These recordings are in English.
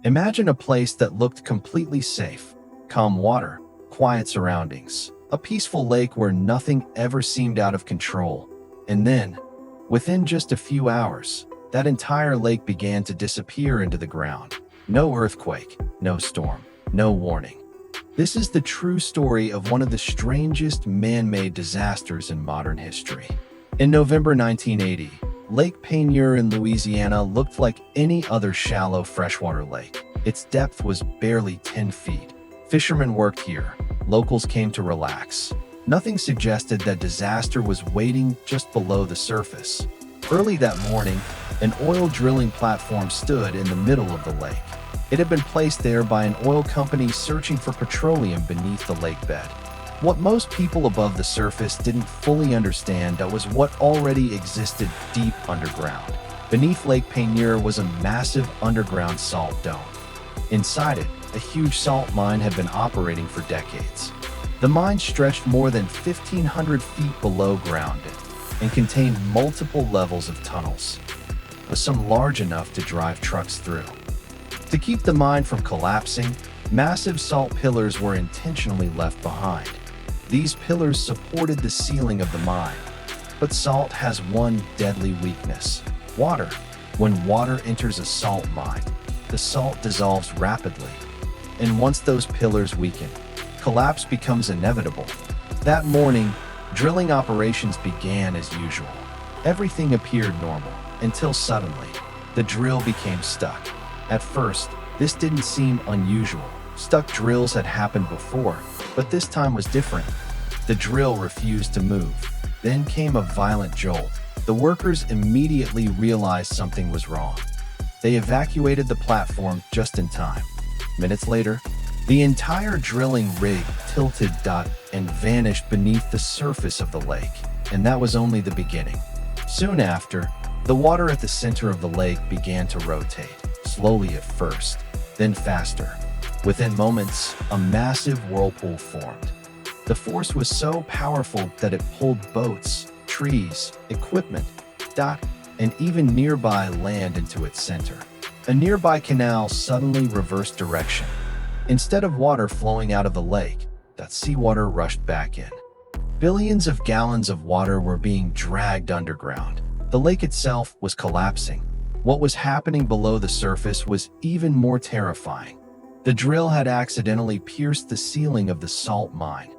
Imagine a place that looked completely safe, calm water, quiet surroundings, a peaceful lake where nothing ever seemed out of control. And then, within just a few hours, that entire lake began to disappear into the ground. No earthquake, no storm, no warning. This is the true story of one of the strangest man-made disasters in modern history. In November 1980, Lake Peigneur in Louisiana looked like any other shallow freshwater lake. Its depth was barely 10 feet. Fishermen worked here. Locals came to relax. Nothing suggested that disaster was waiting just below the surface. Early that morning, an oil drilling platform stood in the middle of the lake. It had been placed there by an oil company searching for petroleum beneath the lake bed. What most people above the surface didn't fully understand was what already existed deep underground. Beneath Lake Peigneur was a massive underground salt dome. Inside it, a huge salt mine had been operating for decades. The mine stretched more than 1,500 feet below ground and contained multiple levels of tunnels, with some large enough to drive trucks through. To keep the mine from collapsing, massive salt pillars were intentionally left behind. These pillars supported the ceiling of the mine. But salt has one deadly weakness: water. When water enters a salt mine, the salt dissolves rapidly. And once those pillars weaken, collapse becomes inevitable. That morning, drilling operations began as usual. Everything appeared normal, until suddenly, the drill became stuck. At first, this didn't seem unusual. Stuck drills had happened before, but this time was different. The drill refused to move. Then came a violent jolt. The workers immediately realized something was wrong. They evacuated the platform just in time. Minutes later, the entire drilling rig tilted and vanished beneath the surface of the lake. And that was only the beginning. Soon after, the water at the center of the lake began to rotate, slowly at first, then faster. Within moments, a massive whirlpool formed. The force was so powerful that it pulled boats, trees, equipment, and even nearby land into its center. A nearby canal suddenly reversed direction. Instead of water flowing out of the lake, that seawater rushed back in. Billions of gallons of water were being dragged underground. The lake itself was collapsing. What was happening below the surface was even more terrifying. The drill had accidentally pierced the ceiling of the salt mine,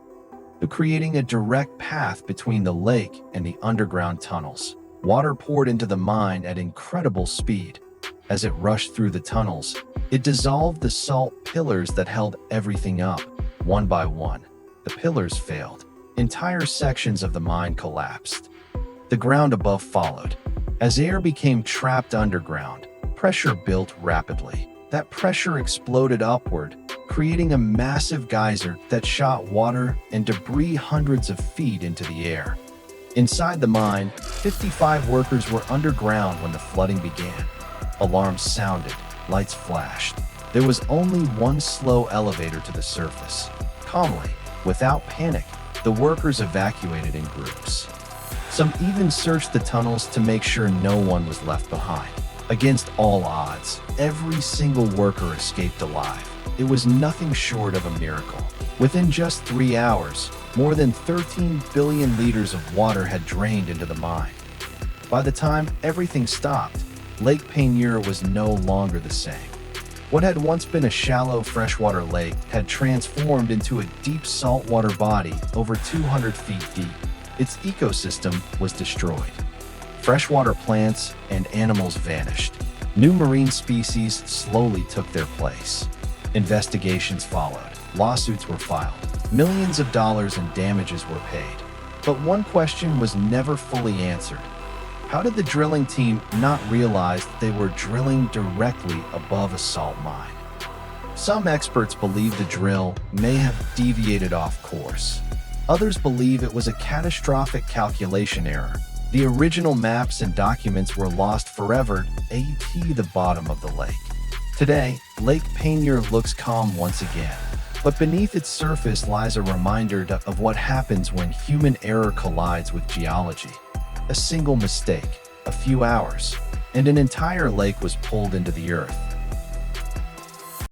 creating a direct path between the lake and the underground tunnels. Water poured into the mine at incredible speed. As it rushed through the tunnels, it dissolved the salt pillars that held everything up. One by one, the pillars failed. Entire sections of the mine collapsed. The ground above followed. As air became trapped underground, pressure built rapidly. That pressure exploded upward, creating a massive geyser that shot water and debris hundreds of feet into the air. Inside the mine, 55 workers were underground when the flooding began. Alarms sounded, lights flashed. There was only one slow elevator to the surface. Calmly, without panic, the workers evacuated in groups. Some even searched the tunnels to make sure no one was left behind. Against all odds, every single worker escaped alive. It was nothing short of a miracle. Within just 3 hours, more than 13 billion liters of water had drained into the mine. By the time everything stopped, Lake Peigneur was no longer the same. What had once been a shallow freshwater lake had transformed into a deep saltwater body over 200 feet deep. Its ecosystem was destroyed. Freshwater plants and animals vanished. New marine species slowly took their place. Investigations followed. Lawsuits were filed. Millions of dollars in damages were paid. But one question was never fully answered. How did the drilling team not realize that they were drilling directly above a salt mine? Some experts believe the drill may have deviated off course. Others believe it was a catastrophic calculation error. The original maps and documents were lost forever at the bottom of the lake. Today, Lake Peigneur looks calm once again, but beneath its surface lies a reminder of what happens when human error collides with geology. A single mistake, a few hours, and an entire lake was pulled into the earth.